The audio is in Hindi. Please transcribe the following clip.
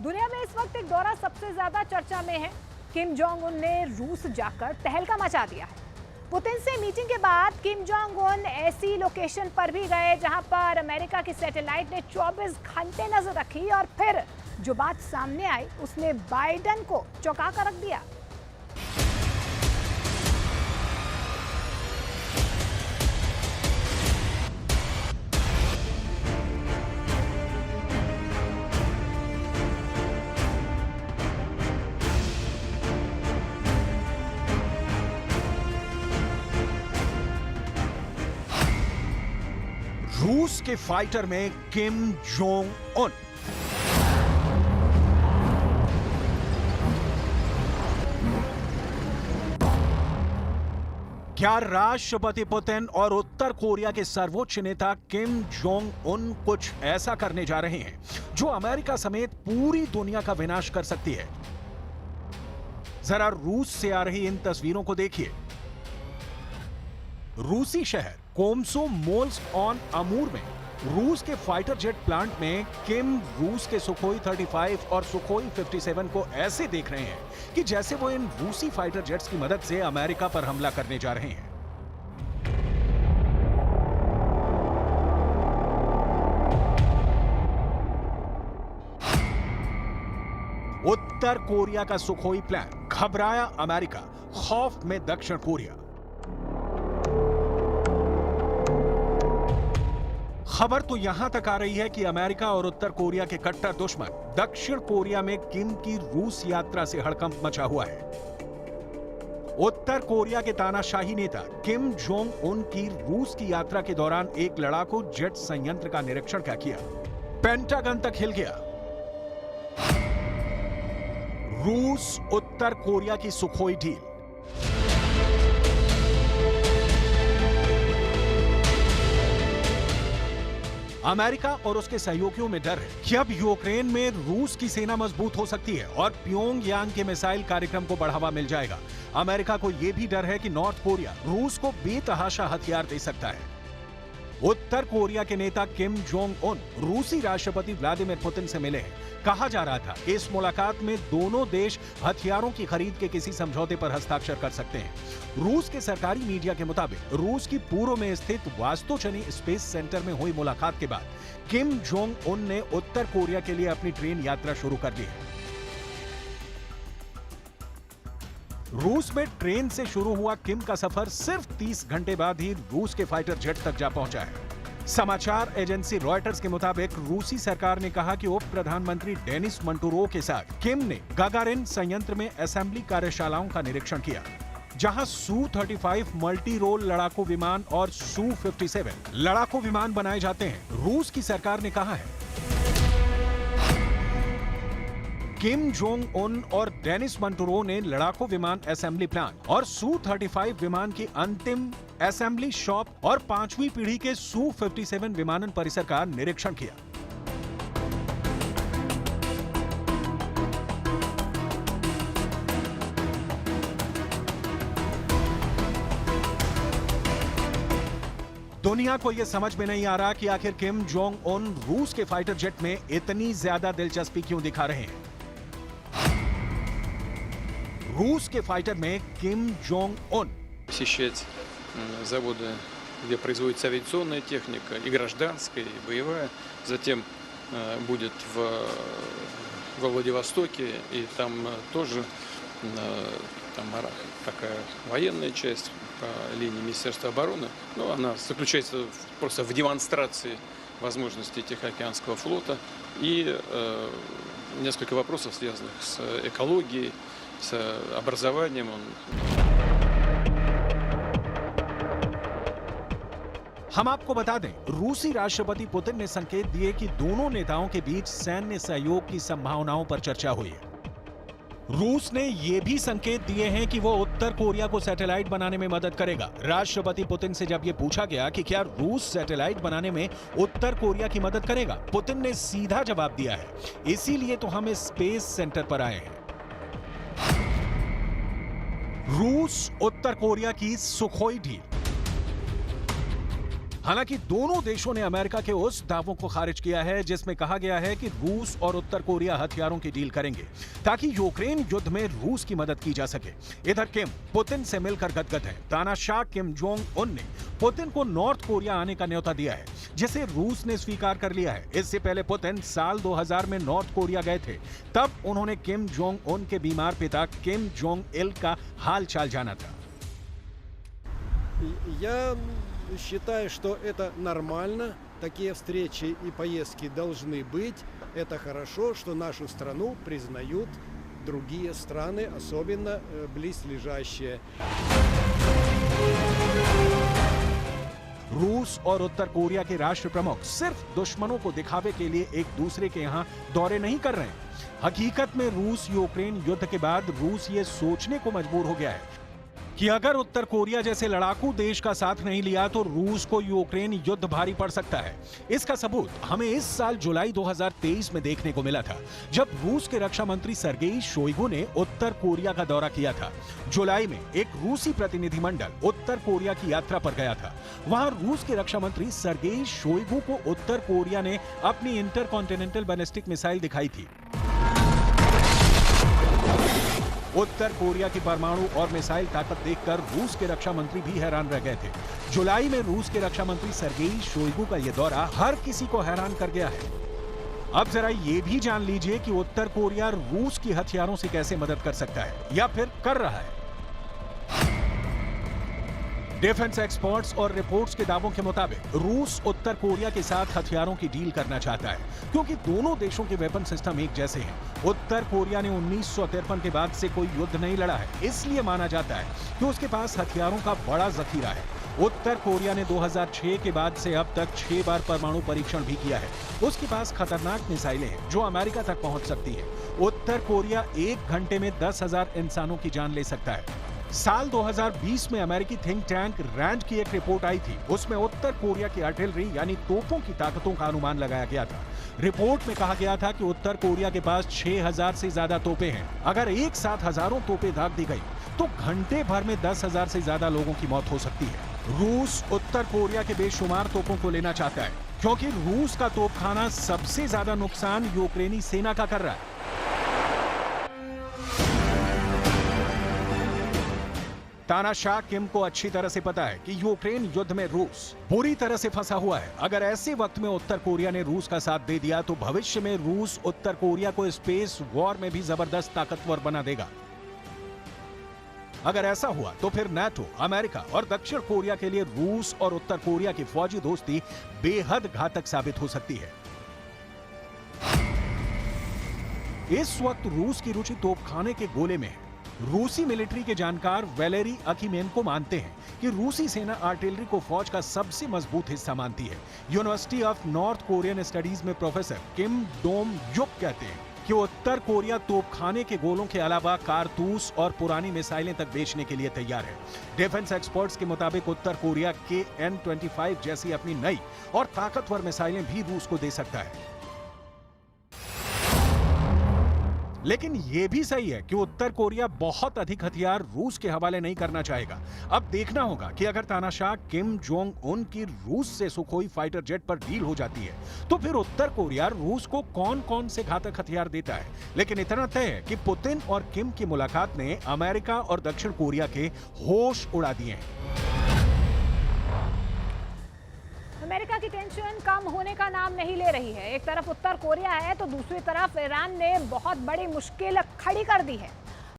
दुनिया में इस वक्त एक दौरा सबसे ज्यादा चर्चा में है। किम जोंग उन ने रूस जाकर तहलका मचा दिया है। पुतिन से मीटिंग के बाद किम जोंग उन ऐसी लोकेशन पर भी गए जहां पर अमेरिका की सैटेलाइट ने 24 घंटे नजर रखी और फिर जो बात सामने आई उसने बाइडेन को चौंका कर रख दिया। रूस के फाइटर में किम जोंग उन। क्या राष्ट्रपति पुतिन और उत्तर कोरिया के सर्वोच्च नेता किम जोंग उन कुछ ऐसा करने जा रहे हैं जो अमेरिका समेत पूरी दुनिया का विनाश कर सकती है? जरा रूस से आ रही इन तस्वीरों को देखिए। रूसी शहर कोमसोमोल्स्क-ऑन अमूर में रूस के फाइटर जेट प्लांट में किम रूस के सुखोई 35 और सुखोई 57 को ऐसे देख रहे हैं कि जैसे वो इन रूसी फाइटर जेट्स की मदद से अमेरिका पर हमला करने जा रहे हैं। उत्तर कोरिया का सुखोई प्लान, घबराया अमेरिका, खौफ में दक्षिण कोरिया। खबर तो यहां तक आ रही है कि अमेरिका और उत्तर कोरिया के कट्टर दुश्मन दक्षिण कोरिया में किम की रूस यात्रा से हड़कंप मचा हुआ है। उत्तर कोरिया के तानाशाही नेता किम जोंग उन की रूस की यात्रा के दौरान एक लड़ाकू जेट संयंत्र का निरीक्षण किया। पेंटागन तक हिल गया। रूस उत्तर कोरिया की सुखोई डील। अमेरिका और उसके सहयोगियों में डर है कि अब यूक्रेन में रूस की सेना मजबूत हो सकती है और प्योंगयांग के मिसाइल कार्यक्रम को बढ़ावा मिल जाएगा। अमेरिका को यह भी डर है कि नॉर्थ कोरिया रूस को बेतहाशा हथियार दे सकता है। उत्तर कोरिया के नेता किम जोंग उन रूसी राष्ट्रपति व्लादिमीर पुतिन से मिले हैं। कहा जा रहा था इस मुलाकात में दोनों देश हथियारों की खरीद के किसी समझौते पर हस्ताक्षर कर सकते हैं। रूस के सरकारी मीडिया के मुताबिक रूस की पूर्व में स्थित वास्तोचनी स्पेस सेंटर में हुई मुलाकात के बाद किम जोंग उन ने उत्तर कोरिया के लिए अपनी ट्रेन यात्रा शुरू कर दी है। रूस में ट्रेन से शुरू हुआ किम का सफर सिर्फ 30 घंटे बाद ही रूस के फाइटर जेट तक जा पहुंचा है। समाचार एजेंसी रॉयटर्स के मुताबिक रूसी सरकार ने कहा कि उप प्रधानमंत्री डेनिस मंटूरोव के साथ किम ने गागारिन संयंत्र में असेंबली कार्यशालाओं का निरीक्षण किया, जहां सू-35 मल्टी रोल लड़ाकू विमान और सू-57 लड़ाकू विमान बनाए जाते हैं। रूस की सरकार ने कहा है किम जोंग उन और डेनिस मंटूरोव ने लड़ाकू विमान असेंबली प्लांट और सू-35 विमान की अंतिम असेंबली शॉप और 5वीं पीढ़ी के सू-57 विमानन परिसर का निरीक्षण किया। दुनिया को यह समझ में नहीं आ रहा कि आखिर किम जोंग उन रूस के फाइटर जेट में इतनी ज्यादा दिलचस्पी क्यों दिखा रहे हैं। रूस के फाइटर में किम जोंग उन посещать заводы, где производится авиационная техника, и гражданская, и боевая. Затем будет во Владивостоке, и там тоже там такая военная часть по линии Министерства обороны. Но она заключается просто в демонстрации возможностей Тихоокеанского флота и несколько вопросов, связанных с экологией, с образованием. हम आपको बता दें, रूसी राष्ट्रपति पुतिन ने संकेत दिए कि दोनों नेताओं के बीच सैन्य सहयोग की संभावनाओं पर चर्चा हुई है। रूस ने यह भी संकेत दिए हैं कि वो उत्तर कोरिया को सैटेलाइट बनाने में मदद करेगा। राष्ट्रपति पुतिन से जब यह पूछा गया कि क्या रूस सैटेलाइट बनाने में उत्तर कोरिया की मदद करेगा, पुतिन ने सीधा जवाब दिया है, इसीलिए तो हम इस स्पेस सेंटर पर आए हैं। रूस उत्तर कोरिया की सुखोई डील। हालांकि दोनों देशों ने अमेरिका के उस दावों को खारिज किया है जिसमें कहा गया है कि रूस और उत्तर कोरिया हथियारों की डील करेंगे ताकि यूक्रेन युद्ध में रूस की मदद की जा सके। इधर किम पुतिन से मिलकर गदगद है। तानाशाह किम जोंग उन ने पुतिन को नॉर्थ कोरिया आने का न्योता दिया है, जिसे रूस ने स्वीकार कर लिया है। इससे पहले पुतिन साल 2000 में नॉर्थ कोरिया गए थे। तब उन्होंने किम जोंग उन के बीमार पिता किम जोंग इल का हाल चाल जाना था। Я считаю, что это нормально. Такие встречи и поездки должны быть. Это хорошо, что нашу страну признают другие страны, особенно близлежащие. रूस और उत्तर कोरिया के राष्ट्र प्रमुख सिर्फ दुश्मनों को दिखावे के लिए एक दूसरे के यहाँ दौरे नहीं कर रहे हैं। हकीकत में रूस यूक्रेन युद्ध के बाद रूस ये सोचने को मजबूर हो गया है कि अगर उत्तर कोरिया जैसे लड़ाकू देश का साथ नहीं लिया तो रूस को यूक्रेन युद्ध भारी पड़ सकता है। इसका सबूत हमें इस साल जुलाई 2023 में देखने को मिला था, जब रूस के रक्षा मंत्री सर्गेई शोइगु ने उत्तर कोरिया का दौरा किया था। जुलाई में एक रूसी प्रतिनिधिमंडल उत्तर कोरिया की यात्रा पर गया था। वहां रूस के रक्षा मंत्री सर्गेई शोइगु को उत्तर कोरिया ने अपनी इंटरकॉन्टिनेंटल बैलिस्टिक मिसाइल दिखाई थी। उत्तर कोरिया की परमाणु और मिसाइल ताकत देखकर रूस के रक्षा मंत्री भी हैरान रह गए थे। जुलाई में रूस के रक्षा मंत्री सर्गेई शोइगु का यह दौरा हर किसी को हैरान कर गया है। अब जरा ये भी जान लीजिए कि उत्तर कोरिया रूस की हथियारों से कैसे मदद कर सकता है या फिर कर रहा है। डिफेंस एक्सपर्ट्स और रिपोर्ट्स के दावों के मुताबिक रूस उत्तर कोरिया के साथ हथियारों की डील करना चाहता है, क्योंकि दोनों देशों के वेपन सिस्टम एक जैसे हैं। उत्तर कोरिया ने 1953 के बाद से कोई युद्ध नहीं लड़ा है, इसलिए माना जाता है कि उसके पास हथियारों का बड़ा जखीरा है। उत्तर कोरिया ने 2006 के बाद से अब तक 6 बार परमाणु परीक्षण भी किया है। उसके पास खतरनाक मिसाइलें हैं जो अमेरिका तक पहुंच सकती है। उत्तर कोरिया 1 घंटे में 10,000 इंसानों की जान ले सकता है। साल 2020 में अमेरिकी थिंक टैंक रैंड की एक रिपोर्ट आई थी। उसमें उत्तर कोरिया की आर्टिलरी यानी तोपों की ताकतों का अनुमान लगाया गया था। रिपोर्ट में कहा गया था कि उत्तर कोरिया के पास 6,000 से ज्यादा तोपें हैं। अगर एक साथ हजारों तोपें दाग दी गई तो घंटे भर में 10,000 से ज्यादा लोगों की मौत हो सकती है। रूस उत्तर कोरिया के बेशुमार तोपों को लेना चाहता है, क्योंकि रूस का तोपखाना सबसे ज्यादा नुकसान यूक्रेनी सेना का कर रहा है। तानाशाह किम को अच्छी तरह से पता है कि यूक्रेन युद्ध में रूस बुरी तरह से फंसा हुआ है। अगर ऐसे वक्त में उत्तर कोरिया ने रूस का साथ दे दिया तो भविष्य में रूस उत्तर कोरिया को स्पेस वॉर में भी जबरदस्त ताकतवर बना देगा। अगर ऐसा हुआ तो फिर नाटो, अमेरिका और दक्षिण कोरिया के लिए रूस और उत्तर कोरिया की फौजी दोस्ती बेहद घातक साबित हो सकती है। इस वक्त रूस की रुचि तोपखाने के गोले में है। रूसी मिलिट्री के जानकार वैलेरी अकीमेनको मानते हैं कि रूसी सेना आर्टिलरी को फौज का सबसे मजबूत हिस्सा मानती है। University of north Korean studies में प्रोफेसर किम डोम युक कहते हैं कि उत्तर कोरिया तोपखाने के गोलों के अलावा कारतूस और पुरानी मिसाइलें तक बेचने के लिए तैयार है। डिफेंस एक्सपर्ट्स के मुताबिक उत्तर कोरिया KN-25 जैसी अपनी नई और ताकतवर मिसाइलें भी रूस को दे सकता है। लेकिन यह भी सही है कि उत्तर कोरिया बहुत अधिक हथियार रूस के हवाले नहीं करना चाहेगा। अब देखना होगा कि अगर तानाशाह किम जोंग उन की रूस से सुखोई फाइटर जेट पर डील हो जाती है तो फिर उत्तर कोरिया रूस को कौन कौन से घातक हथियार देता है। लेकिन इतना तय है कि पुतिन और किम की मुलाकात ने अमेरिका और दक्षिण कोरिया के होश उड़ा दिए हैं। अमेरिका की टेंशन कम होने का नाम नहीं ले रही है। एक तरफ उत्तर कोरिया है तो दूसरी तरफ ईरान ने बहुत बड़ी मुश्किल खड़ी कर दी है।